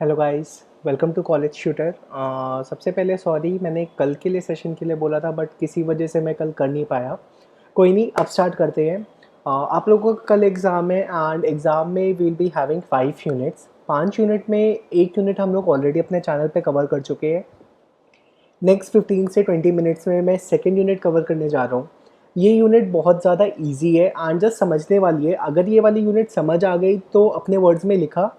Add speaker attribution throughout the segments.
Speaker 1: Hello guys, welcome to college shooter. सबसे पहले sorry, मैंने कल के लिए सेशन के लिए बोला था बट किसी वजह से मैं कल कर नहीं पाया। कोई नहीं, अब स्टार्ट करते हैं। आप लोगों का कल एग्ज़ाम है एंड एग्ज़ाम में will be having 5 units. 5 unit में एक यूनिट हम लोग ऑलरेडी अपने चैनल पे कवर कर चुके हैं। नेक्स्ट 15 से 20 मिनट्स में मैं सेकेंड यूनिट कवर करने जा रहा हूँ। ये यूनिट बहुत ज़्यादा ईजी है एंड जस्ट समझने वाली है। अगर ये वाली यूनिट समझ आ गई तो अपने वर्ड्स में लिखा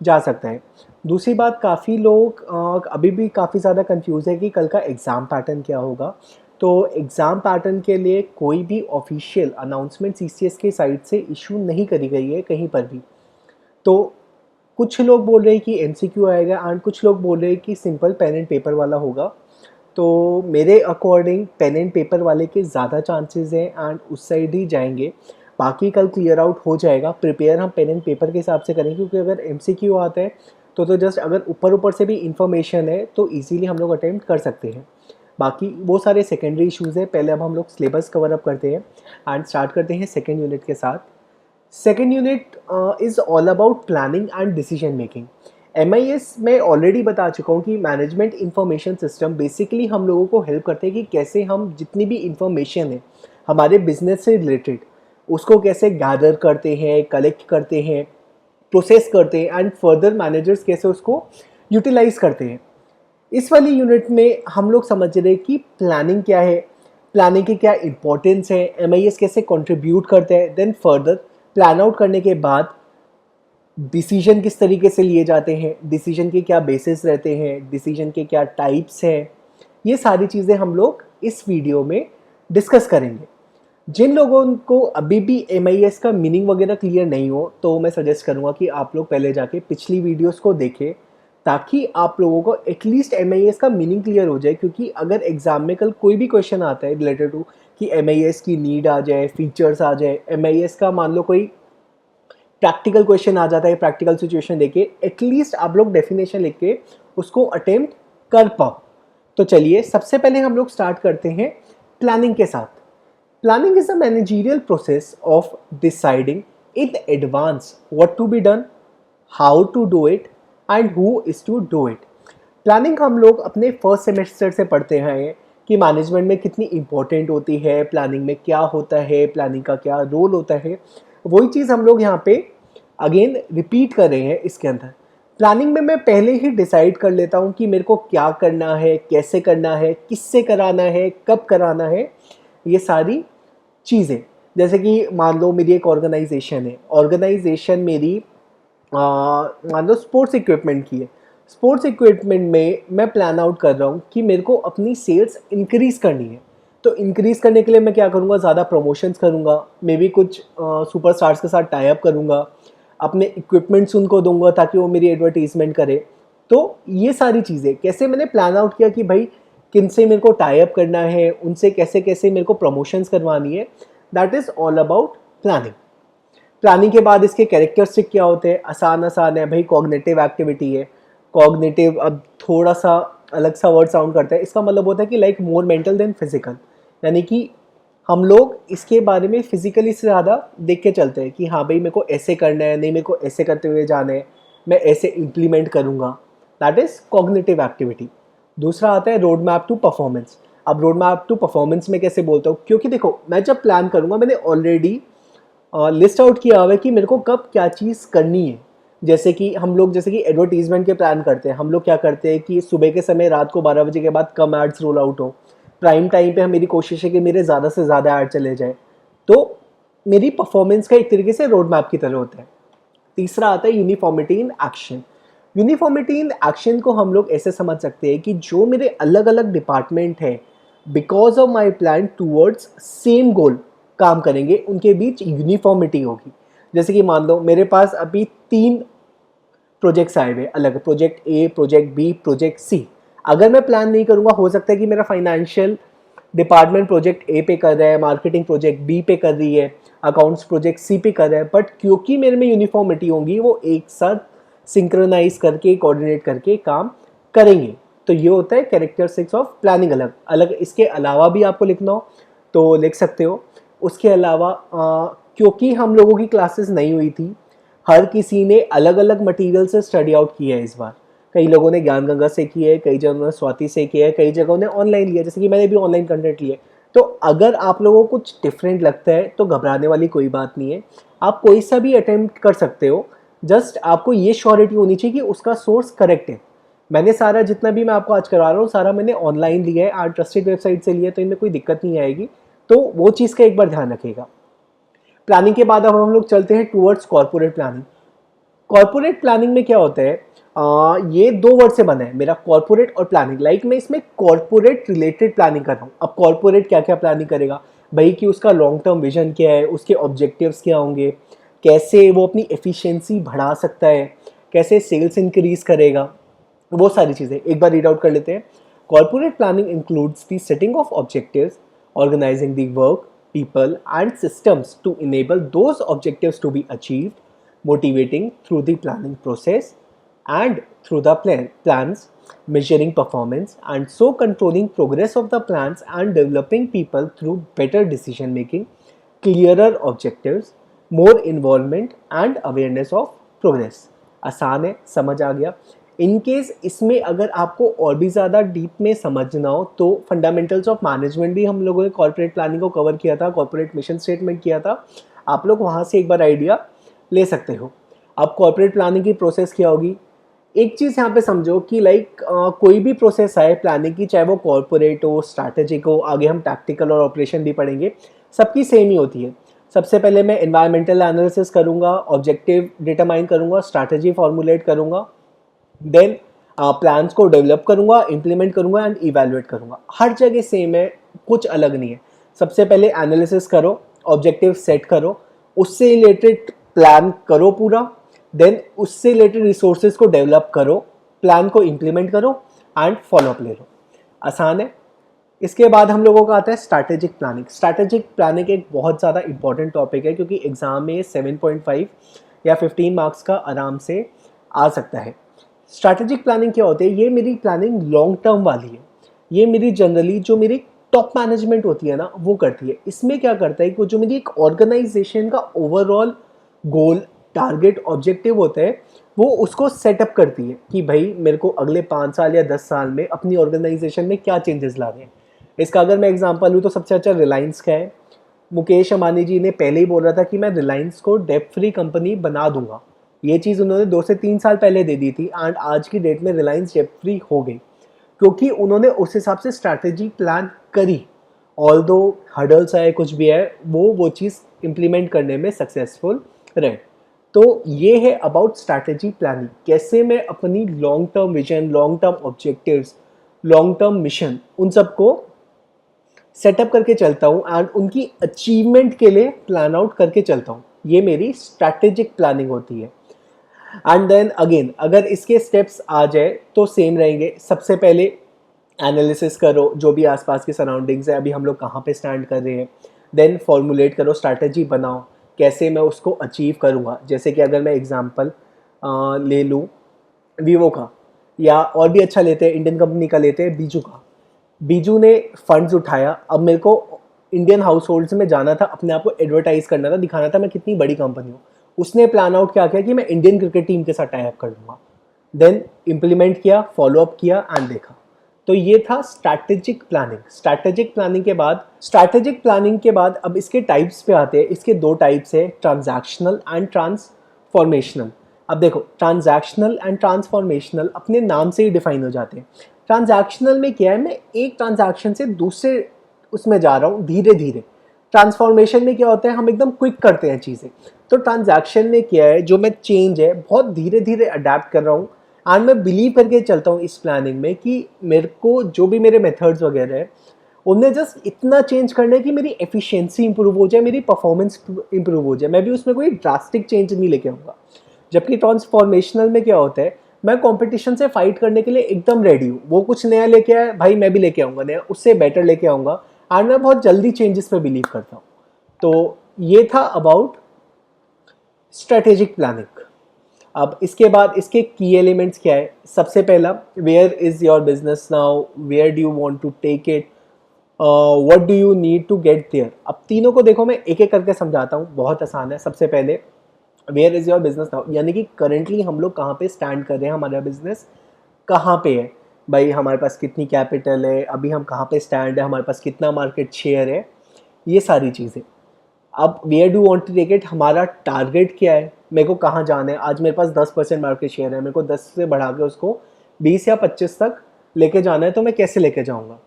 Speaker 1: जा सकता है। दूसरी बात, काफ़ी लोग अभी भी काफ़ी ज़्यादा कंफ्यूज है कि कल का एग्ज़ाम पैटर्न क्या होगा। तो एग्ज़ाम पैटर्न के लिए कोई भी ऑफिशियल अनाउंसमेंट सीसीएस के साइड से इशू नहीं करी गई है कहीं पर भी। तो कुछ लोग बोल रहे हैं कि एमसीक्यू आएगा एंड कुछ लोग बोल रहे हैं कि सिंपल पेन एंड पेपर वाला होगा। तो मेरे अकॉर्डिंग पेन एंड पेपर वाले के ज़्यादा चांसेस हैं एंड उस साइड ही जाएंगे। बाकी कल क्लियर आउट हो जाएगा। प्रिपेयर हम पेन एंड पेपर के हिसाब से करेंगे क्योंकि अगर एमसीक्यू आता है तो जस्ट अगर ऊपर ऊपर से भी इंफॉर्मेशन है तो इजीली हम लोग अटेम्प्ट कर सकते हैं। बाकी वो सारे सेकेंडरी इश्यूज़ है। पहले अब हम लोग सिलेबस कवर अप करते हैं एंड स्टार्ट करते हैं सेकेंड यूनिट के साथ। Second unit is all about planning and decision making. MIS में ऑलरेडी बता चुका हूँ कि मैनेजमेंट इंफॉर्मेशन सिस्टम बेसिकली हम लोगों को हेल्प करते हैं कि कैसे हम जितनी भी इंफॉर्मेशन है हमारे बिजनेस से रिलेटेड उसको कैसे गैदर करते हैं, कलेक्ट करते हैं, प्रोसेस करते हैं एंड फर्दर मैनेजर्स कैसे उसको यूटिलाइज करते हैं। इस वाली यूनिट में हम लोग समझ रहे हैं कि प्लानिंग क्या है, प्लानिंग की क्या इंपॉर्टेंस है, MIS कैसे कंट्रीब्यूट करते हैं, देन फर्दर प्लान आउट करने के बाद डिसीजन किस तरीके से लिए जाते हैं, डिसीजन के क्या बेसिस रहते हैं, डिसीजन के क्या टाइप्स हैं। ये सारी चीज़ें हम लोग इस वीडियो में डिस्कस करेंगे। जिन लोगों को अभी भी MIS का मीनिंग वगैरह क्लियर नहीं हो तो मैं सजेस्ट करूँगा कि आप लोग पहले जाके पिछली वीडियोस को देखें ताकि आप लोगों को एटलीस्ट MIS का मीनिंग क्लियर हो जाए। क्योंकि अगर एग्जाम में कल कोई भी क्वेश्चन आता है रिलेटेड टू कि MIS की नीड आ जाए, फीचर्स आ जाए, MIS का मान लो कोई प्रैक्टिकल क्वेश्चन आ जाता है, प्रैक्टिकल सिचुएशन देके एटलीस्ट आप लोग डेफिनेशन लिख के उसको अटेम्प्ट कर पाओ। तो चलिए सबसे पहले हम लोग स्टार्ट करते हैं प्लानिंग के साथ। Planning is a managerial process of deciding in advance what to be done, how to do it and who is to do it. Planning हम लोग अपने फर्स्ट सेमेस्टर से पढ़ते हैं कि मैनेजमेंट में कितनी इंपॉर्टेंट होती है, प्लानिंग में क्या होता है, प्लानिंग का क्या रोल होता है। वही चीज़ हम लोग यहाँ पे अगेन रिपीट कर रहे हैं इसके अंदर। प्लानिंग में मैं पहले ही डिसाइड कर लेता हूँ कि मेरे को क्या करना है, कैसे करना है, किससे कराना है, कब कराना है, ये सारी चीज़ें। जैसे कि मान लो मेरी एक ऑर्गेनाइजेशन है, ऑर्गेनाइजेशन मेरी मान लो स्पोर्ट्स इक्विपमेंट की है। स्पोर्ट्स इक्विपमेंट में मैं प्लान आउट कर रहा हूँ कि मेरे को अपनी सेल्स इंक्रीज़ करनी है। तो इंक्रीज़ करने के लिए मैं क्या करूँगा, ज़्यादा प्रमोशंस करूँगा, मे बी कुछ सुपरस्टार्स के साथ टाई अप करूँगा, अपने इक्विपमेंट्स उनको दूंगा ताकि वो मेरी एडवर्टीजमेंट करे। तो ये सारी चीज़ें कैसे मैंने प्लान आउट किया कि भाई किन से मेरे को टाई अप करना है, उनसे कैसे कैसे मेरे को प्रमोशंस करवानी है। That is all about planning. Planning के बाद इसके कैरेक्टरिस्टिक क्या होते हैं, आसान आसान है भाई, कॉग्निटिव एक्टिविटी है। कॉग्निटिव अब थोड़ा सा अलग सा वर्ड साउंड करता है, इसका मतलब होता है कि like more mental than physical. यानी कि हम लोग इसके बारे में फिजिकली से ज़्यादा देख के चलते हैं कि हाँ भाई मेरे को ऐसे करना है, नहीं मेरे को ऐसे करते हुए जाना है, मैं ऐसे इम्प्लीमेंट करूँगा। That is cognitive activity. दूसरा आता है रोड मैप टू परफॉर्मेंस। अब रोड मैप टू परफॉर्मेंस में कैसे बोलता हूँ, क्योंकि देखो मैं जब प्लान करूँगा मैंने ऑलरेडी लिस्ट आउट किया हुआ है कि मेरे को कब क्या चीज़ करनी है। जैसे कि हम लोग जैसे कि एडवर्टीजमेंट के प्लान करते हैं, हम लोग क्या करते हैं कि सुबह के समय रात को 12 बजे के बाद कम एड्स रोल आउट हो। प्राइम टाइम पे हम मेरी कोशिश है कि मेरे ज़्यादा से ज़्यादा ऐड चले जाए। तो मेरी परफॉर्मेंस का एक तरीके से रोड मैप की तरह होता है। तीसरा आता है uniformity in action. Uniformity in action को हम लोग ऐसे समझ सकते हैं कि जो मेरे अलग अलग डिपार्टमेंट हैं because of my plan towards same गोल काम करेंगे, उनके बीच यूनिफॉर्मिटी होगी। जैसे कि मान लो मेरे पास अभी 3 प्रोजेक्ट्स आए हुए अलग, project A, project B, project C. अगर मैं प्लान नहीं करूंगा हो सकता है कि मेरा फाइनेंशियल डिपार्टमेंट प्रोजेक्ट ए पे कर रहा है, मार्केटिंग प्रोजेक्ट बी पे कर रही है, अकाउंट्स प्रोजेक्ट सी पे कर रहा है, बट क्योंकि मेरे में यूनिफॉर्मिटी होगी वो एक साथ सिंक्रोनाइज करके कोऑर्डिनेट करके काम करेंगे। तो ये होता है कैरेक्टरिस्टिक्स ऑफ प्लानिंग। अलग अलग इसके अलावा भी आपको लिखना हो तो लिख सकते हो। उसके अलावा क्योंकि हम लोगों की क्लासेस नहीं हुई थी, हर किसी ने अलग अलग मटेरियल से स्टडी आउट किया है इस बार। कई लोगों ने ज्ञान गंगा से की है, कई जगहों ने स्वाति से किया है, कई जगहों ने ऑनलाइन लिया, जैसे कि मैंने भी ऑनलाइन कंटेंट लिए। तो अगर आप लोगों को कुछ डिफरेंट लगता है तो घबराने वाली कोई बात नहीं है, आप कोई सा भी अटेम्प्ट कर सकते हो। जस्ट आपको ये श्योरिटी होनी चाहिए कि उसका सोर्स करेक्ट है। मैंने सारा जितना भी मैं आपको आज करवा रहा हूँ सारा मैंने ऑनलाइन लिया है, आज ट्रस्टेड वेबसाइट से लिया है, तो इनमें कोई दिक्कत नहीं आएगी। तो वो चीज़ का एक बार ध्यान रखिएगा। प्लानिंग के बाद अब हम लोग चलते हैं towards corporate planning. Corporate planning में क्या होता है, ये दो वर्ड से बना है मेरा, कॉर्पोरेट और प्लानिंग। लाइक मैं इसमें कॉर्पोरेट रिलेटेड प्लानिंग कर रहा हूँ। अब कॉर्पोरेट क्या क्या प्लानिंग करेगा भाई, कि उसका लॉन्ग टर्म विजन क्या है, उसके ऑब्जेक्टिव्स क्या होंगे, कैसे वो अपनी एफिशिएंसी बढ़ा सकता है, कैसे सेल्स इंक्रीज करेगा, वो सारी चीज़ें एक बार रीड आउट कर लेते हैं। Corporate planning includes the setting of objectives, organizing the work, people, and systems to enable those objectives to be achieved, motivating through the planning process and through the plans, measuring performance, and so controlling progress of the plans and developing people through better decision making, clearer objectives, more involvement and awareness of progress। आसान है, समझ आ गया। In case इसमें अगर आपको और भी ज़्यादा डीप में समझना हो तो फंडामेंटल्स ऑफ मैनेजमेंट भी हम लोगों ने कॉर्पोरेट प्लानिंग को कवर किया था, कॉर्पोरेट मिशन स्टेटमेंट किया था, आप लोग वहाँ से एक बार आइडिया ले सकते हो। अब कॉर्पोरेट प्लानिंग की प्रोसेस क्या होगी, एक चीज़ यहाँ पे समझो कि लाइक कोई भी प्रोसेस आए प्लानिंग की, चाहे वो कॉर्पोरेट हो, स्ट्रैटेजिक हो, आगे हम टैक्टिकल और ऑपरेशन भी पढ़ेंगे, सबकी सेम ही होती है। सबसे पहले मैं एनवायरमेंटल एनालिसिस करूँगा, ऑब्जेक्टिव डिटरमाइन करूँगा, स्ट्रैटेजी फॉर्मुलेट करूँगा, देन प्लान्स को डेवलप करूंगा, इंप्लीमेंट करूंगा एंड इवेलुएट करूंगा। हर जगह सेम है, कुछ अलग नहीं है। सबसे पहले एनालिसिस करो, ऑब्जेक्टिव सेट करो, उससे रिलेटेड प्लान करो पूरा, देन उससे रिलेटेड रिसोर्सेज को डेवलप करो, प्लान को इंप्लीमेंट करो एंड फॉलोअप ले लो। आसान है। इसके बाद हम लोगों का आता है स्ट्रैटेजिक प्लानिंग। स्ट्रैटेजिक प्लानिंग एक बहुत ज़्यादा इंपॉर्टेंट टॉपिक है, क्योंकि एग्जाम में 7.5 या 15 मार्क्स का आराम से आ सकता है। स्ट्रैटेजिक प्लानिंग क्या होती है, ये मेरी प्लानिंग लॉन्ग टर्म वाली है। ये मेरी जनरली जो मेरी टॉप मैनेजमेंट होती है ना वो करती है। इसमें क्या करता है कि जो मेरी एक ऑर्गेनाइजेशन का ओवरऑल गोल, टारगेट, ऑब्जेक्टिव होता है, वो उसको सेटअप करती है कि भाई मेरे को अगले 5 साल या 10 साल में अपनी ऑर्गेनाइजेशन में क्या चेंजेस लाने हैं। इसका अगर मैं एग्जांपल लूँ तो सबसे अच्छा रिलायंस का है। मुकेश अंबानी जी ने पहले ही बोल रहा था कि मैं रिलायंस को डेट फ्री कंपनी बना दूंगा। ये चीज़ उन्होंने 2 से 3 साल पहले दे दी थी एंड आज की डेट में रिलायंस डेट फ्री हो गई, क्योंकि उन्होंने उस हिसाब से स्ट्रैटेजी प्लान करी। ऑल दो हर्डल्स आए, कुछ भी है, वो चीज़ इम्प्लीमेंट करने में सक्सेसफुल रहे। तो ये है अबाउट स्ट्रैटेजी प्लानिंग, कैसे मैं अपनी long term vision, long term objectives, long term mission, उन सबको सेटअप करके चलता हूँ एंड उनकी अचीवमेंट के लिए प्लान आउट करके चलता हूँ। ये मेरी स्ट्रैटेजिक प्लानिंग होती है। एंड देन अगेन अगर इसके स्टेप्स आ जाए तो सेम रहेंगे। सबसे पहले एनालिसिस करो जो भी आसपास की सराउंडिंग्स है, अभी हम लोग कहाँ पे स्टैंड कर रहे हैं। देन फॉर्मुलेट करो, स्ट्रैटेजी बनाओ, कैसे मैं उसको अचीव करूँगा। जैसे कि अगर मैं एग्जांपल ले लूँ वीवो का, या और भी अच्छा लेते हैं, इंडियन कंपनी का लेते हैं, बीजू का। बीजू ने फंड्स उठाया, अब मेरे को इंडियन हाउस होल्ड्स में जाना था, अपने आप को एडवर्टाइज करना था, दिखाना था मैं कितनी बड़ी कंपनी हूँ। उसने प्लान आउट क्या किया कि मैं इंडियन क्रिकेट टीम के साथ टाई अप कर दूंगा। देन इम्प्लीमेंट किया, फॉलोअप किया एंड देखा। तो ये था स्ट्रैटेजिक प्लानिंग। स्ट्रैटेजिक प्लानिंग के बाद अब इसके टाइप्स पे आते हैं। इसके 2 टाइप्स है, ट्रांजैक्शनल एंड ट्रांसफॉर्मेशनल। अब देखो, ट्रांजैक्शनल एंड ट्रांसफॉर्मेशनल अपने नाम से ही डिफाइन हो जाते हैं। ट्रांजैक्शनल में क्या है, मैं एक ट्रांजैक्शन से दूसरे उसमें जा रहा हूँ धीरे धीरे। ट्रांसफॉर्मेशन में क्या होता है, हम एकदम क्विक करते हैं चीज़ें। तो ट्रांजैक्शन में क्या है, जो मैं चेंज है बहुत धीरे धीरे अडेप्ट कर रहा हूँ एंड मैं बिलीव करके चलता हूँ इस प्लानिंग में कि मेरे को जो भी मेरे मेथड्स वगैरह है उनमें जस्ट इतना चेंज करना है कि मेरी एफिशिएंसी इंप्रूव हो जाए, मेरी परफॉर्मेंस इंप्रूव हो जाए। मैं भी उसमें कोई ड्रास्टिक चेंज नहीं लेके आऊँगा। जबकि ट्रांसफॉर्मेशनल में क्या होता है, मैं कंपटीशन से फाइट करने के लिए एकदम रेडी हूँ। वो कुछ नया लेके आए, भाई मैं भी लेके आऊँगा नया, उससे बेटर लेके आऊँगा एंड मैं बहुत जल्दी चेंजेस पे बिलीव करता हूँ। तो ये था अबाउट स्ट्रेटेजिक प्लानिंग। अब इसके बाद इसके की एलिमेंट्स क्या है। सबसे पहला, where is your business now, where do you want to take it, what do you need to get there. अब तीनों को देखो, मैं एक एक करके समझाता हूँ, बहुत आसान है। सबसे पहले where is your business now, यानी कि करंटली हम लोग कहाँ पे स्टैंड कर रहे हैं हमारा बिजनेस, कहाँ पे है, भाई हमारे पास कितनी कैपिटल है, अभी हम कहाँ पे स्टैंड है, हमारे पास कितना मार्केट शेयर है, ये सारी चीज़ें। अब where do want to take it, हमारा टारगेट क्या है, मेरे को कहाँ जाना है। आज मेरे पास 10% मार्केट शेयर है, मेरे को 10 से बढ़ा के उसको 20 या 25 तक लेके जाना है, तो मैं कैसे लेके जाऊँगा,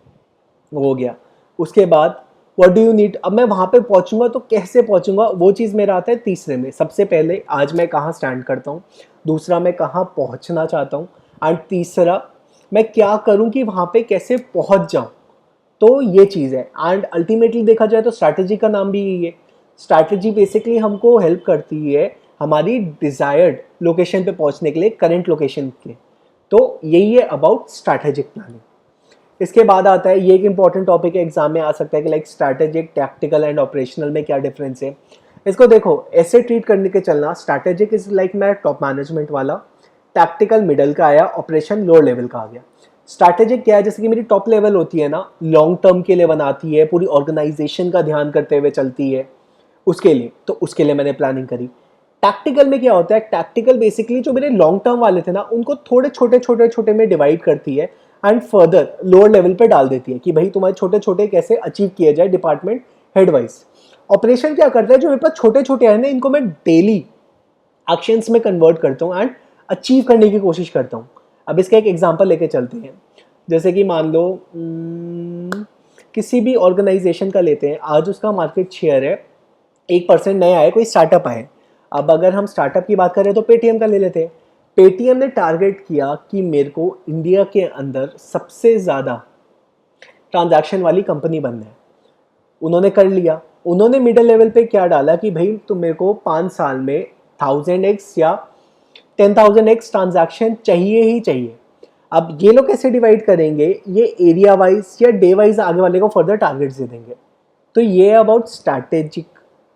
Speaker 1: वो हो गया। उसके बाद व्हाट डू यू नीड, अब मैं वहाँ पे पहुँचूंगा तो कैसे पहुँचूंगा, वो चीज़ मेरा आता है तीसरे में। सबसे पहले आज मैं कहाँ स्टैंड करता हूँ, दूसरा मैं कहाँ पहुँचना चाहता हूँ, एंड तीसरा मैं क्या करूँ कि वहाँ पे कैसे पहुँच जाऊँ। तो ये चीज़ है, एंड अल्टीमेटली देखा जाए तो स्ट्रैटेजी का नाम भी यही है। स्ट्रैटेजी बेसिकली हमको हेल्प करती है हमारी डिज़ायर्ड लोकेशन पे पहुंचने के लिए, करंट लोकेशन के। तो यही है अबाउट स्ट्रैटेजिक प्लानिंग। इसके बाद आता है, ये एक इंपॉर्टेंट टॉपिक है, एग्जाम में आ सकता है कि like strategic, tactical and operational में क्या डिफरेंस है। इसको देखो ऐसे ट्रीट करने के चलना, स्ट्रैटेजिक इज लाइक मैं टॉप मैनेजमेंट वाला, टैक्टिकल मिडल का आया, ऑपरेशन लोअर लेवल का आ गया। स्ट्रैटेजिक क्या है, जैसे कि मेरी टॉप लेवल होती है ना, लॉन्ग टर्म के लिए बनाती है, पूरी ऑर्गेनाइजेशन का ध्यान करते हुए चलती है उसके लिए, तो उसके लिए मैंने प्लानिंग करी। टैक्टिकल में क्या होता है, टैक्टिकल बेसिकली जो मेरे लॉन्ग टर्म वाले थे ना, उनको थोड़े छोटे छोटे छोटे में डिवाइड करती है एंड फर्दर लोअर लेवल पे डाल देती है कि भाई तुम्हारे छोटे छोटे कैसे अचीव किए जाए डिपार्टमेंट हेड वाइज। ऑपरेशन क्या करता है, जो मेरे पास छोटे छोटे हैं ना, इनको मैं डेली एक्शंस में कन्वर्ट करता हूँ एंड अचीव करने की कोशिश करता हूँ। अब इसका एक एग्जांपल लेके चलते हैं। जैसे कि मान लो किसी भी ऑर्गेनाइजेशन का लेते हैं, आज उसका मार्केट शेयर है 1% नया है, कोई स्टार्टअप आए। अब अगर हम स्टार्टअप की बात करें तो पेटीएम का ले लेते हैं। पेटीएम ने टारगेट किया कि मेरे को इंडिया के अंदर सबसे ज़्यादा ट्रांजैक्शन वाली कंपनी बनना है। उन्होंने कर लिया। उन्होंने मिडिल लेवल पे क्या डाला कि भाई तुम मेरे को 5 साल में 1000x या 10,000x ट्रांजैक्शन चाहिए ही चाहिए। अब ये लोग कैसे डिवाइड करेंगे, ये एरिया वाइज या डे वाइज आगे वाले को फर्दर टारगेट्स दे देंगे। तो ये about strategic,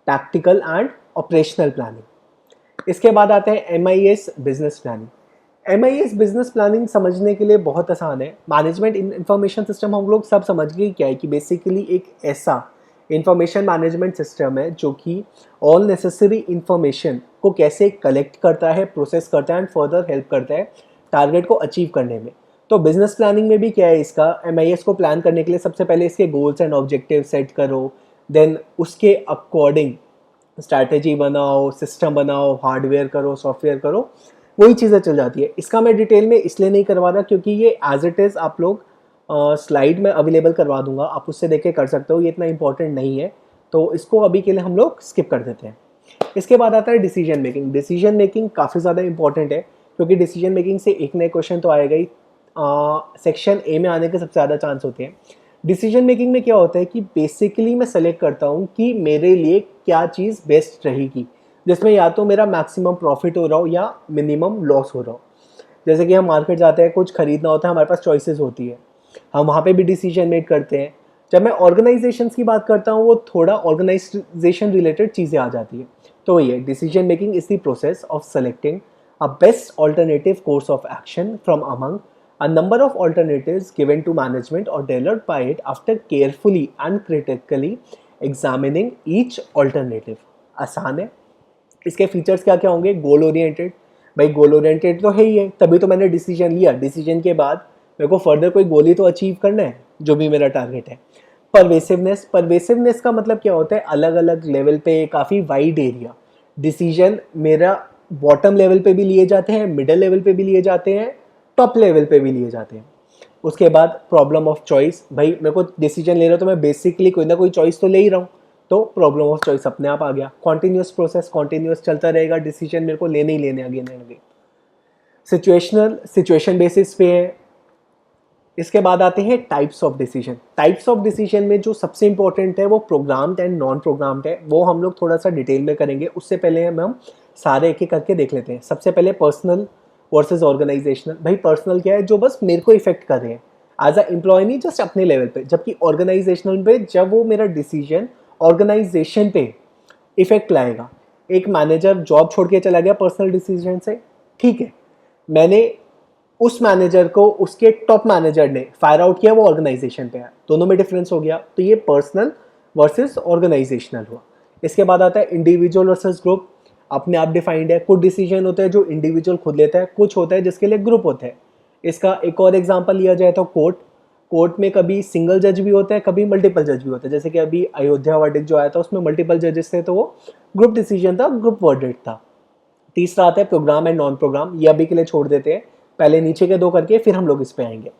Speaker 1: tactical and operational planning. इसके बाद आते हैं MIS business planning. MIS business planning समझने के लिए बहुत आसान है। मैनेजमेंट इंफॉर्मेशन सिस्टम हम लोग सब समझ गए क्या है, कि बेसिकली एक ऐसा इंफॉर्मेशन मैनेजमेंट सिस्टम है जो कि ऑल नेसेसरी इंफॉर्मेशन को कैसे कलेक्ट करता है, प्रोसेस करता है एंड फर्दर हेल्प करता है टारगेट को अचीव करने में। तो बिजनेस प्लानिंग में भी क्या है, इसका MIS को प्लान करने के लिए सबसे पहले इसके गोल्स एंड ऑब्जेक्टिव सेट करो, देन उसके अकॉर्डिंग स्ट्रैटेजी बनाओ, सिस्टम बनाओ, हार्डवेयर करो, सॉफ्टवेयर करो, वही चीज़ें चल जाती है। इसका मैं डिटेल में इसलिए नहीं करवा रहा क्योंकि ये एज इट इज़ आप लोग स्लाइड में अवेलेबल करवा दूंगा, आप उससे देख के कर सकते हो, ये इतना इंपॉर्टेंट नहीं है, तो इसको अभी के लिए हम लोग स्किप कर देते हैं। इसके बाद आता है डिसीजन मेकिंग। डिसीजन मेकिंग काफ़ी ज़्यादा इंपॉर्टेंट है क्योंकि डिसीजन मेकिंग से एक नए क्वेश्चन तो आएगा ही, सेक्शन ए में आने के सबसे ज़्यादा चांस होते हैं। डिसीजन मेकिंग में क्या होता है कि बेसिकली मैं सेलेक्ट करता हूँ कि मेरे लिए क्या चीज़ बेस्ट रहेगी, जिसमें या तो मेरा मैक्सिमम प्रॉफिट हो रहा हो या मिनिमम लॉस हो रहा हो। जैसे कि हम मार्केट जाते हैं, कुछ खरीदना होता है, हमारे पास चॉइसेस होती है, हम वहाँ पे भी डिसीजन मेक करते हैं। जब मैं ऑर्गेनाइजेशंस की बात करता हूँ, वो थोड़ा ऑर्गेनाइजेशन रिलेटेड चीज़ें आ जाती है। तो ये decision making is the process of selecting a best alternative course of action from among a number of alternatives given to management or developed by it after carefully and critically examining each alternative। आसान है। इसके features क्या क्या होंगे, goal oriented, भाई goal oriented तो है ही है, तभी तो मैंने डिसीजन लिया। डिसीजन के बाद मेरे को फर्दर कोई गोल ही तो अचीव करना है जो भी मेरा टारगेट है। परवेसिवनेस, परवेसिवनेस का मतलब क्या होता है, अलग अलग लेवल पे काफ़ी वाइड एरिया। डिसीजन मेरा बॉटम लेवल पे भी लिए जाते हैं, मिडिल लेवल पे भी लिए जाते हैं, टॉप लेवल पे भी लिए जाते हैं। उसके बाद प्रॉब्लम ऑफ चॉइस, भाई मेरे को डिसीजन ले रहा हूँ तो मैं बेसिकली कोई ना कोई चॉइस तो ले ही रहा हूँ, तो प्रॉब्लम ऑफ चॉइस अपने आप आ गया। कॉन्टिन्यूस प्रोसेस, कॉन्टिन्यूस चलता रहेगा, डिसीजन मेरे को लेने ही लेने again and again. Situational, situation basis पे है। इसके बाद आते हैं types of decision. Types of decision में जो सबसे इंपॉर्टेंट है वो प्रोग्राम्ड एंड नॉन प्रोग्राम्ड है, वो हम लोग थोड़ा सा डिटेल में करेंगे। उससे पहले हम सारे एक एक करके देख लेते हैं। सबसे पहले पर्सनल वर्सेस ऑर्गेनाइजेशनल। भाई पर्सनल क्या है, जो बस मेरे को इफेक्ट कर रहे हैं एज अ एम्प्लॉय, नहीं जस्ट अपने लेवल पे। जबकि ऑर्गेनाइजेशनल पे जब वो मेरा डिसीजन ऑर्गेनाइजेशन पे इफेक्ट लाएगा। एक मैनेजर जॉब छोड़ के चला गया पर्सनल डिसीजन से, ठीक है, मैंने उस मैनेजर को उसके टॉप मैनेजर ने फायर आउट किया, वो ऑर्गेनाइजेशन पे है, दोनों में डिफरेंस हो गया। तो ये पर्सनल वर्सेस ऑर्गेनाइजेशनल हुआ। इसके बाद आता है इंडिविजुअल वर्सेस ग्रुप। अपने आप डिफाइंड है, कुछ डिसीजन होता है जो इंडिविजुअल खुद लेता है, कुछ होता है जिसके लिए ग्रुप होता है। इसका एक और एग्जांपल लिया जाए तो कोर्ट, कोर्ट में कभी सिंगल जज भी होता है, कभी मल्टीपल जज भी होता है। जैसे कि अभी अयोध्या वर्डिक्ट जो आया था उसमें मल्टीपल जजेस थे, तो वो ग्रुप डिसीजन था, ग्रुप वर्डिक्ट था। तीसरा आता है प्रोग्राम एंड नॉन प्रोग्राम, ये अभी के लिए छोड़ देते हैं, पहले नीचे के दो करके फिर हम लोग इस पे आएंगे।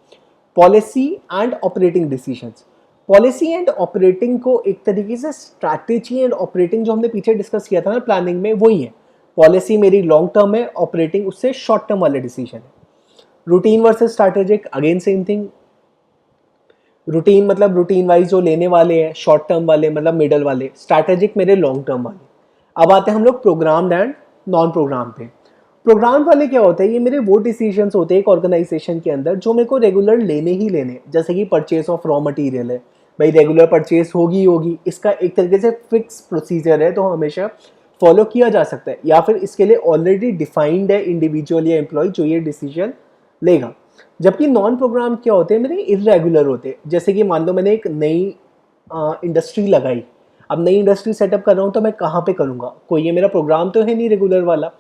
Speaker 1: Policy and operating decisions. Policy and operating को एक तरीके से स्ट्रैटेजी एंड ऑपरेटिंग जो हमने पीछे डिस्कस किया था ना प्लानिंग में, वही है। पॉलिसी मेरी लॉन्ग टर्म है, ऑपरेटिंग उससे शॉर्ट टर्म वाले डिसीजन है। Routine versus strategic, again same thing. Routine मतलब रूटीन वाइज जो लेने वाले हैं, शॉर्ट टर्म वाले मतलब मिडल वाले, स्ट्रैटेजिक मेरे लॉन्ग टर्म वाले। अब आते हैं हम लोग प्रोग्राम्ड एंड नॉन प्रोग्राम पे। प्रोग्राम वाले क्या होता है, ये मेरे वो डिसीजंस होते हैं एक ऑर्गेनाइजेशन के अंदर जो मेरे को रेगुलर लेने ही लेने, जैसे कि परचेस ऑफ रॉ मटेरियल है, भाई रेगुलर परचेस होगी होगी, इसका एक तरीके से फिक्स प्रोसीजर है तो हमेशा फॉलो किया जा सकता है, या फिर इसके लिए ऑलरेडी डिफाइंड है इंडिविजुअल या एम्प्लॉय जो ये डिसीजन लेगा। जबकि नॉन प्रोग्राम क्या होते हैं, मेरे इरेगुलर होते हैं। जैसे कि मान लो मैंने एक नई इंडस्ट्री लगाई, अब नई इंडस्ट्री सेटअप कर रहा हूँ तो मैं कहाँ पे करूँगा, कोई ये मेरा प्रोग्राम तो है नहीं रेगुलर वाला,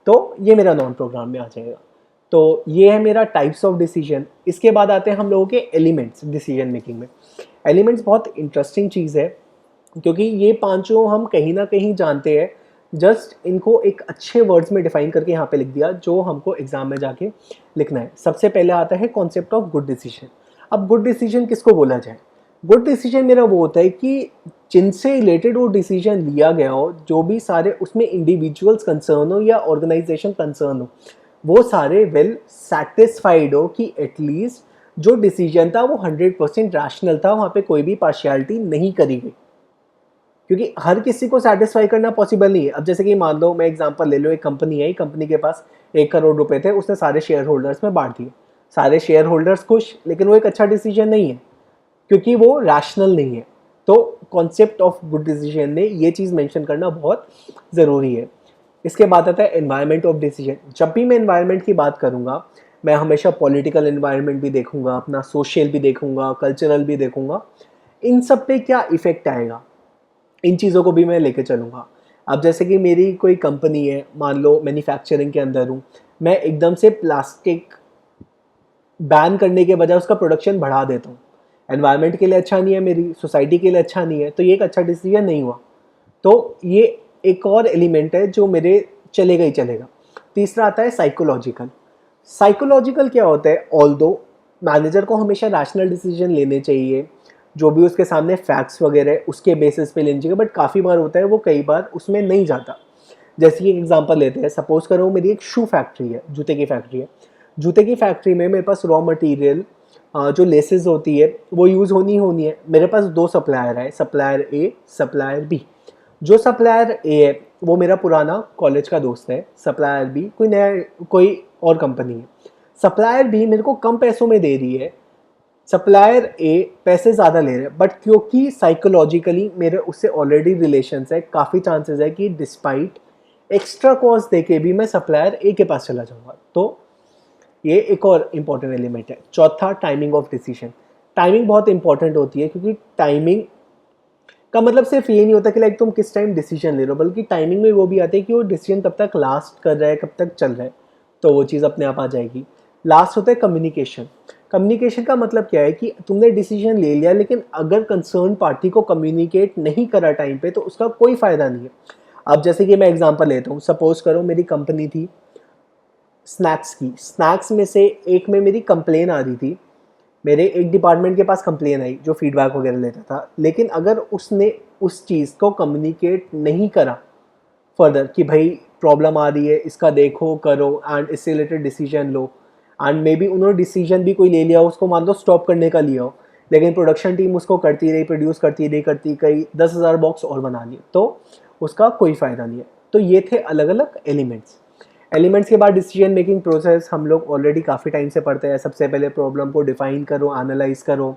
Speaker 1: तो ये मेरा नॉन प्रोग्राम में आ जाएगा। तो ये है मेरा टाइप्स ऑफ डिसीजन। इसके बाद आते हैं हम लोगों के एलिमेंट्स डिसीजन मेकिंग में। एलिमेंट्स बहुत इंटरेस्टिंग चीज़ है क्योंकि ये पांचों हम कहीं ना कहीं जानते हैं, जस्ट इनको एक अच्छे वर्ड्स में डिफाइन करके यहाँ पे लिख दिया जो हमको एग्जाम में जाके लिखना है। सबसे पहले आता है कॉन्सेप्ट ऑफ गुड डिसीजन। अब गुड डिसीजन किसको बोला जाए? गुड डिसीजन मेरा वो होता है कि जिनसे रिलेटेड वो डिसीजन लिया गया हो, जो भी सारे उसमें इंडिविजुअल्स कंसर्न हो या ऑर्गेनाइजेशन कंसर्न हो, वो सारे वेल सेटिस्फाइड हो कि एटलीस्ट जो डिसीजन था वो 100% रैशनल था, वहाँ पे कोई भी पार्शियलिटी नहीं करी गई। क्योंकि हर किसी को सेटिस्फाई करना पॉसिबल नहीं है। अब जैसे कि मान लो मैं एग्जांपल ले लो, एक कंपनी है, कंपनी के पास 1 करोड़ रुपए थे, उसने सारे शेयर होल्डर्स में बांट दिए, सारे शेयर होल्डर्स खुश, लेकिन वो एक अच्छा डिसीजन नहीं है क्योंकि वो रैशनल नहीं है। तो कॉन्सेप्ट ऑफ गुड डिसीजन में ये चीज़ मेंशन करना बहुत ज़रूरी है। इसके बाद आता है एनवायरनमेंट ऑफ डिसीजन। जब भी मैं एनवायरनमेंट की बात करूँगा, मैं हमेशा पॉलिटिकल एनवायरनमेंट भी देखूंगा, अपना सोशल भी देखूंगा, कल्चरल भी देखूंगा, इन सब पे क्या इफेक्ट आएगा, इन चीज़ों को भी मैं लेके चलूँगा। अब जैसे कि मेरी कोई कंपनी है, मान लो मैन्युफैक्चरिंग के अंदर हूँ, मैं एकदम से प्लास्टिक बैन करने के बजाय उसका प्रोडक्शन बढ़ा देता हूँ, एनवायरनमेंट के लिए अच्छा नहीं है, मेरी सोसाइटी के लिए अच्छा नहीं है, तो ये एक अच्छा डिसीजन नहीं हुआ। तो ये एक और एलिमेंट है जो मेरे चलेगा ही चलेगा। तीसरा आता है साइकोलॉजिकल। साइकोलॉजिकल क्या होता है, ऑल्दो मैनेजर को हमेशा रैशनल डिसीजन लेने चाहिए, जो भी उसके सामने फैक्ट्स वगैरह उसके बेसिस पे लेने चाहिए, बट काफ़ी बार होता है वो कई बार उसमें नहीं जाता। जैसे कि एक एग्जांपल लेते हैं, सपोज करो मेरी एक शू फैक्ट्री है, जूते की फैक्ट्री है। जूते की फैक्ट्री में मेरे पास रॉ मटेरियल जो लेसेस होती है वो यूज़ होनी है। मेरे पास दो सप्लायर है, सप्लायर ए, सप्लायर बी। जो सप्लायर ए है वो मेरा पुराना कॉलेज का दोस्त है, सप्लायर बी कोई नया कोई और कंपनी है। सप्लायर बी मेरे को कम पैसों में दे रही है, सप्लायर ए पैसे ज़्यादा ले रहे हैं, बट क्योंकि साइकोलॉजिकली मेरे उससे ऑलरेडी रिलेशंस है, काफ़ी चांसेस है कि डिस्पाइट एक्स्ट्रा कॉस्ट दे के भी मैं सप्लायर ए के पास चला जाऊँगा। तो ये एक और इम्पॉर्टेंट एलिमेंट है। चौथा, टाइमिंग ऑफ डिसीजन। टाइमिंग बहुत इंपॉर्टेंट होती है क्योंकि टाइमिंग का मतलब सिर्फ ये नहीं होता कि लाइक तुम किस टाइम डिसीजन ले रहे हो, बल्कि टाइमिंग में वो भी आता है कि वो डिसीजन कब तक लास्ट कर रहा है, कब तक चल रहा है, तो वो चीज़ अपने आप आ जाएगी। लास्ट होता है कम्युनिकेशन। कम्युनिकेशन का मतलब क्या है कि तुमने डिसीजन ले लिया, लेकिन अगर कंसर्न पार्टी को कम्युनिकेट नहीं करा टाइम पे तो उसका कोई फ़ायदा नहीं है। अब जैसे कि मैं एग्जांपल लेता हूँ, सपोज करो मेरी कंपनी थी स्नैक्स की, स्नैक्स में से एक में मेरी कंप्लेन आ रही थी, मेरे एक डिपार्टमेंट के पास कंप्लेन आई जो फीडबैक वगैरह लेता था, लेकिन अगर उसने उस चीज़ को कम्युनिकेट नहीं करा फर्दर कि भाई प्रॉब्लम आ रही है, इसका देखो करो एंड इससे related decision low, and may be उन्होंने डिसीजन भी कोई ले लिया हो, उसको मान लो स्टॉप करने का लिया हो, लेकिन प्रोडक्शन टीम उसको करती रही, प्रोड्यूस करती रही, कई 10,000 बॉक्स और बना लिए, तो उसका कोई फ़ायदा नहीं है। तो ये थे अलग अलग एलिमेंट्स। एलिमेंट्स के बाद डिसीजन मेकिंग प्रोसेस हम लोग ऑलरेडी काफ़ी टाइम से पढ़ते हैं। सबसे पहले प्रॉब्लम को डिफाइन करो, एनालाइज करो,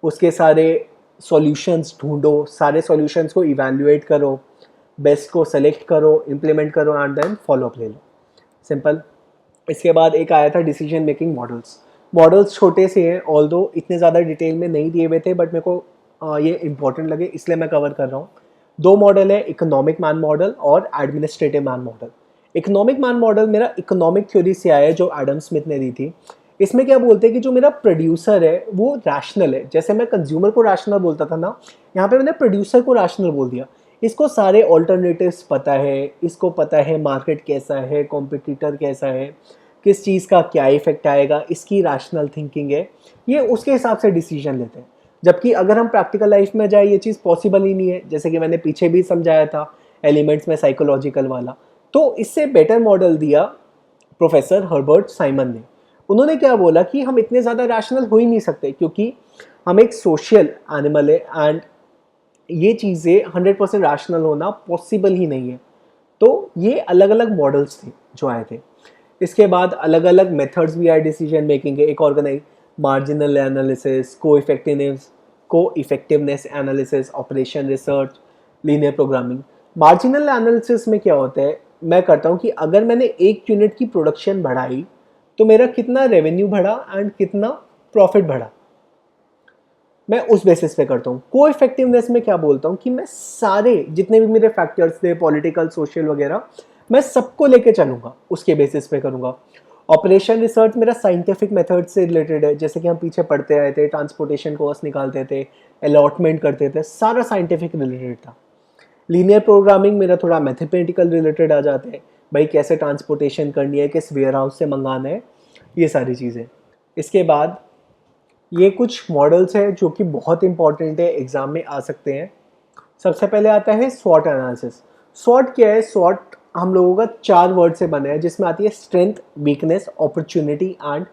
Speaker 1: उसके सारे सॉल्यूशंस ढूंढो, सारे सॉल्यूशंस को इवैल्यूएट करो, बेस्ट को सेलेक्ट करो, इम्प्लीमेंट करो एंड देन फॉलो अप ले लो। सिंपल। इसके बाद एक आया था डिसीजन मेकिंग मॉडल्स। मॉडल्स छोटे से हैं, ऑल्दो इतने ज़्यादा डिटेल में नहीं दिए हुए थे, बट मेरे को ये इंपॉर्टेंट लगे इसलिए मैं कवर कर रहा हूँ। दो मॉडल है, इकोनॉमिक मैन मॉडल और administrative man model. Economic man model मेरा इकोनॉमिक थ्योरी से आया है जो एडम स्मिथ ने दी थी। इसमें क्या बोलते हैं कि जो मेरा प्रोड्यूसर है वो रैशनल है। जैसे मैं कंज्यूमर को रैशनल बोलता था ना, यहाँ पे मैंने प्रोड्यूसर को रैशनल बोल दिया। इसको सारे ऑल्टरनेटिव्स पता है, इसको पता है मार्केट कैसा है, कॉम्पिटिटर कैसा है, किस चीज़ का क्या इफेक्ट आएगा, इसकी रैशनल थिंकिंग है, ये उसके हिसाब से डिसीजन लेते हैं। जबकि अगर हम प्रैक्टिकल लाइफ में जाए ये चीज़ पॉसिबल ही नहीं है, जैसे कि मैंने पीछे भी समझाया था एलिमेंट्स में साइकोलॉजिकल वाला। तो इससे बेटर मॉडल दिया प्रोफेसर हर्बर्ट साइमन ने। उन्होंने क्या बोला कि हम इतने ज़्यादा रैशनल हो ही नहीं सकते, क्योंकि हम एक सोशल एनिमल है एंड ये चीज़ें 100% रैशनल होना पॉसिबल ही नहीं है। तो ये अलग अलग मॉडल्स थे जो आए थे। इसके बाद अलग अलग मेथड्स भी आए डिसीजन मेकिंग के। एक ऑर्गेनाइज मार्जिनल एनालिसिस, को effectiveness analysis, operation research, linear programming. Marginal analysis में क्या होता है, मैं करता हूँ कि अगर मैंने एक यूनिट की प्रोडक्शन बढ़ाई तो मेरा कितना रेवेन्यू बढ़ा एंड कितना प्रॉफिट बढ़ा, मैं उस बेसिस पे करता हूँ। को इफेक्टिवनेस में क्या बोलता हूँ कि मैं सारे जितने भी मेरे फैक्टर्स थे, पॉलिटिकल, सोशल वगैरह, मैं सबको लेके चलूँगा, उसके बेसिस पे करूँगा। ऑपरेशन रिसर्च मेरा साइंटिफिक मेथड से रिलेटेड है, जैसे कि हम पीछे पढ़ते आए थे, ट्रांसपोर्टेशन कॉस्ट निकालते थे, अलॉटमेंट करते थे, सारा साइंटिफिक रिलेटेड था। लीनियर प्रोग्रामिंग मेरा थोड़ा मैथमेटिकल रिलेटेड आ जाते हैं, भाई कैसे ट्रांसपोर्टेशन करनी है, किस वेयर हाउस से मंगाना है, ये सारी चीज़ें। इसके बाद ये कुछ मॉडल्स हैं जो कि बहुत इंपॉर्टेंट है, एग्जाम में आ सकते हैं। सबसे पहले आता है स्वॉट एनालिसिस। स्वॉट क्या है? स्वॉट हम लोगों का 4 वर्ड से बना है, जिसमें आती है strength, weakness, opportunity and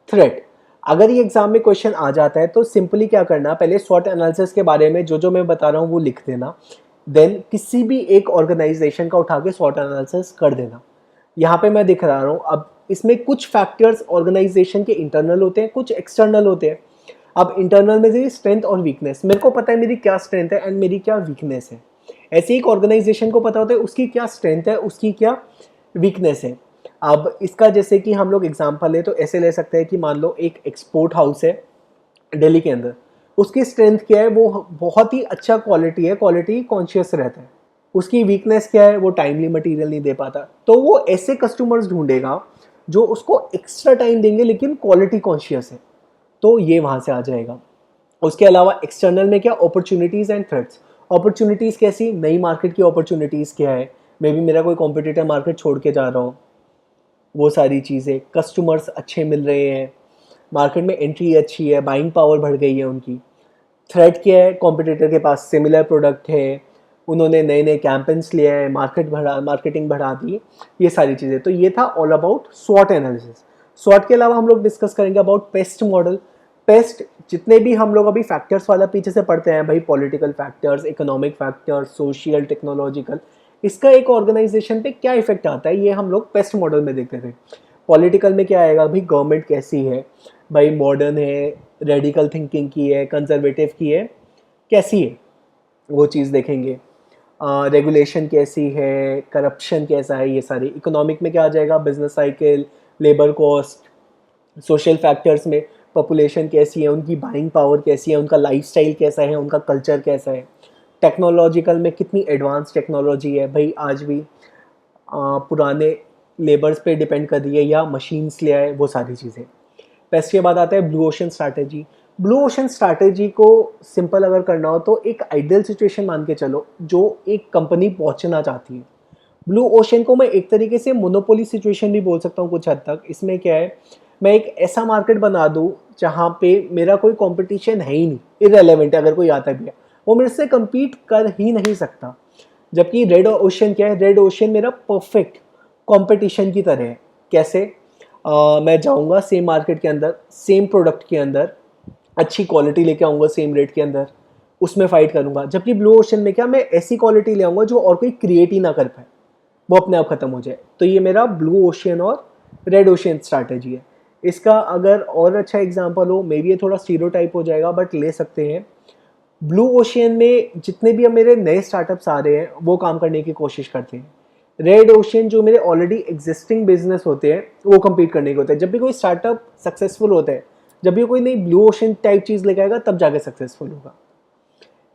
Speaker 1: threat. अगर ये एग्जाम में क्वेश्चन आ जाता है तो सिंपली क्या करना, पहले स्वॉट एनालिसिस के बारे में जो जो मैं बता रहा हूँ वो लिख देना, देन किसी भी एक ऑर्गेनाइजेशन का उठा के स्वॉट एनालिसिस कर देना। यहाँ पे मैं दिख रहा हूँ। अब इसमें कुछ फैक्टर्स ऑर्गेनाइजेशन के इंटरनल होते हैं, कुछ एक्सटर्नल होते हैं। अब इंटरनल में से स्ट्रेंथ और वीकनेस, मेरे को पता है मेरी क्या स्ट्रेंथ है एंड मेरी क्या वीकनेस है। ऐसे ही एक ऑर्गेनाइजेशन को पता होता है उसकी क्या स्ट्रेंथ है, उसकी क्या वीकनेस है। अब इसका जैसे कि हम लोग एग्जांपल है तो ऐसे ले सकते हैं कि मान लो एक एक्सपोर्ट हाउस है दिल्ली के अंदर, उसकी स्ट्रेंथ क्या है, वो बहुत ही अच्छा क्वालिटी है, क्वालिटी कॉन्शियस रहता है। उसकी वीकनेस क्या है, वो टाइमली मटेरियल नहीं दे पाता। तो वो ऐसे कस्टमर्स ढूंढेगा जो उसको एक्स्ट्रा टाइम देंगे लेकिन क्वालिटी कॉन्शियस है, तो ये वहाँ से आ जाएगा। उसके अलावा एक्सटर्नल में क्या, अपॉर्चुनिटीज़ एंड थ्रेट्स। अपॉर्चुनिटीज़ कैसी, नई मार्केट की अपॉर्चुनिटीज़ क्या है, मे बी मेरा कोई कॉम्पिटिटर मार्केट छोड़ के जा रहा हो, वो सारी चीज़ें। कस्टमर्स अच्छे मिल रहे हैं, मार्केट में एंट्री अच्छी है, बाइंग पावर बढ़ गई है उनकी। थ्रेट क्या है, कॉम्पिटिटर के पास सिमिलर प्रोडक्ट है, उन्होंने नए नए कैंपेन्स लिए हैं, मार्केटिंग बढ़ा दी, ये सारी चीज़ें। तो ये था ऑल अबाउट स्वॉट एनालिसिस। स्वॉट के अलावा हम लोग डिस्कस करेंगे अबाउट पेस्ट मॉडल। पेस्ट जितने भी हम लोग अभी फैक्टर्स वाला पीछे से पढ़ते हैं भाई, political factors, economic factors, social, technological, इसका एक ऑर्गेनाइजेशन पे क्या इफेक्ट आता है, ये हम लोग पेस्ट मॉडल में देखते थे। पॉलिटिकल में क्या आएगा भाई, गवर्नमेंट कैसी है, भाई मॉडर्न है, रेडिकल थिंकिंग की है, कंजर्वेटिव की है, कैसी है, वो चीज़ देखेंगे। रेगुलेशन कैसी है, करप्शन कैसा है, ये सारी। इकोनॉमिक में क्या आ जाएगा, business cycle, labour cost. Social factors में पॉपुलेशन कैसी है, उनकी बाइंग पावर कैसी है, उनका लाइफस्टाइल कैसा है, उनका कल्चर कैसा है। टेक्नोलॉजिकल में कितनी एडवांस टेक्नोलॉजी है भाई, आज भी पुराने लेबर्स पे डिपेंड कर रही है या मशीन्स ले आए, वो सारी चीज़ें। पेस्ट के बाद आता है blue ocean strategy. Blue ocean strategy को सिंपल अगर करना हो तो एक आइडियल सिचुएशन मान के चलो जो एक कंपनी पहुंचना चाहती है। ब्लू ओशन को मैं एक तरीके से मोनोपोली सिचुएशन भी बोल सकता हूँ कुछ हद तक। इसमें क्या है, मैं एक ऐसा मार्केट बना दूँ जहाँ पे मेरा कोई कंपटीशन है ही नहीं, इररेलेवेंट है, अगर कोई आता भी है वो मेरे से compete कर ही नहीं सकता। जबकि रेड ओशन क्या है, रेड ओशन मेरा परफेक्ट कंपटीशन की तरह है। कैसे, मैं जाऊंगा सेम मार्केट के अंदर, सेम प्रोडक्ट के अंदर, अच्छी क्वालिटी लेके आऊँगा सेम रेट के अंदर, उसमें फाइट करूंगा। जबकि ब्लू ओशन में क्या, मैं ऐसी क्वालिटी ले आऊँगा जो और कोई क्रिएट ही ना कर पाए, वो अपने आप खत्म हो जाए। तो ये मेरा ब्लू ओशन और रेड ओशन स्ट्रैटेजी है। इसका अगर और अच्छा एग्जांपल हो, मे बी ये थोड़ा स्टीरियोटाइप हो जाएगा बट ले सकते हैं। ब्लू ओशियन में जितने भी अब मेरे नए स्टार्टअप्स आ रहे हैं वो काम करने की कोशिश करते हैं। रेड ओशियन जो मेरे ऑलरेडी एग्जिस्टिंग बिजनेस होते हैं वो compete करने के होते हैं। जब भी कोई स्टार्टअप सक्सेसफुल होता है, जब भी कोई नई ब्लू ओशियन टाइप चीज़ लेके आएगा तब जाके सक्सेसफुल होगा।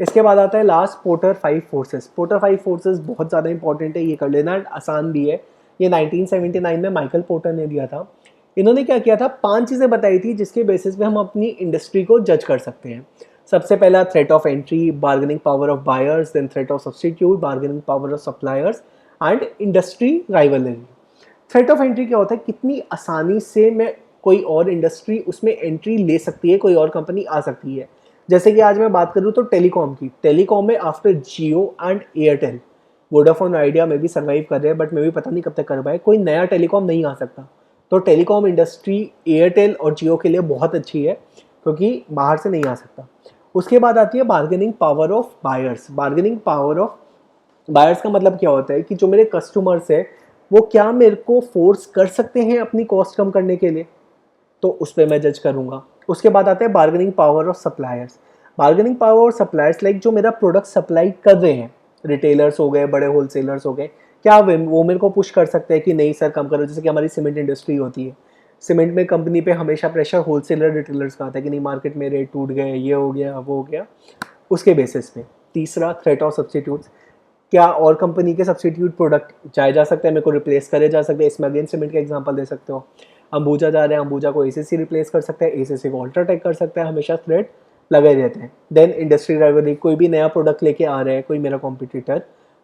Speaker 1: इसके बाद आता है last, porter 5 forces. Porter 5 forces बहुत ज़्यादा इंपॉर्टेंट है, ये कर लेना, आसान भी है। ये 1979 में माइकल पोर्टर ने दिया था। इन्होंने क्या किया था, 5 चीज़ें बताई थी जिसके बेसिस पे हम अपनी इंडस्ट्री को जज कर सकते हैं। सबसे पहला threat of entry, bargaining power of buyers, then threat of substitute, bargaining power of suppliers and industry rivalry. Threat of entry क्या होता है, कितनी आसानी से मैं कोई और इंडस्ट्री उसमें एंट्री ले सकती है, कोई और कंपनी आ सकती है। जैसे कि आज मैं बात करूँ तो टेलीकॉम की, टेलीकॉम में after Jio and Airtel, Vodafone idea में भी सर्वाइव कर रहे हैं, बट मैं भी पता नहीं कब तक कर पाए, कोई नया टेलीकॉम नहीं आ सकता। तो टेलीकॉम इंडस्ट्री एयरटेल और जियो के लिए बहुत अच्छी है, क्योंकि बाहर से नहीं आ सकता। उसके बाद आती है bargaining power of buyers. Bargaining power of buyers का मतलब क्या होता है कि जो मेरे कस्टमर्स है वो क्या मेरे को फोर्स कर सकते हैं अपनी कॉस्ट कम करने के लिए, तो उस पर मैं जज करूंगा। उसके बाद आता है bargaining power of suppliers. Bargaining power और सप्लायर्स लाइक जो मेरा प्रोडक्ट सप्लाई कर रहे हैं, रिटेलर्स हो गए, बड़े होलसेलर्स हो गए, क्या वो मेरे को पुश कर सकते हैं कि नहीं सर कम करो। जैसे कि हमारी सीमेंट इंडस्ट्री होती है, सीमेंट में कंपनी पे हमेशा प्रेशर होलसेलर रिटेलर्स का आता है कि नहीं मार्केट में रेट टूट गए, ये हो गया वो हो गया, उसके बेसिस पे। तीसरा थ्रेट ऑफ सब्सटीट्यूट्स, क्या और कंपनी के सब्सटीट्यूट प्रोडक्ट चाहे जा सकते हैं, मेरे को रिप्लेस करे जा सकते हैं। इसमें अगेन सीमेंट का एग्जांपल दे सकते हो, अंबुजा जा रहे हैं, अंबुजा को एसीसी रिप्लेस कर सकता है, एसीसी को अल्ट्राटेक कर सकता है, हमेशा थ्रेट लगे रहते हैं। देन इंडस्ट्री राइवलरी, कोई भी नया प्रोडक्ट लेके आ रहा है कोई मेरा कॉम्पिटिटर,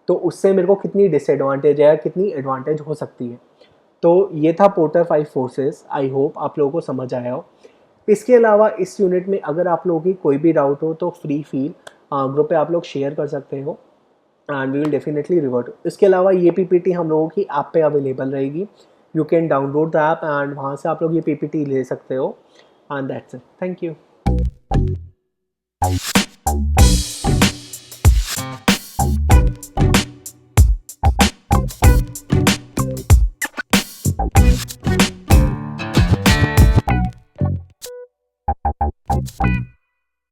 Speaker 1: तो उससे मेरे को कितनी डिसएडवांटेज है, कितनी एडवांटेज हो सकती है। तो ये था पोर्टर 5 फोर्सेस। आई होप आप लोगों को समझ आया हो। इसके अलावा इस यूनिट में अगर आप लोगों की कोई भी डाउट हो तो फ्री फील ग्रुप पे आप लोग शेयर कर सकते हो and we will definitely revert. इसके अलावा ये पीपीटी हम लोगों की ऐप पे अवेलेबल रहेगी, you can download the app and वहाँ से आप लोग ये पीपीटी ले सकते हो and that's it. Thank you.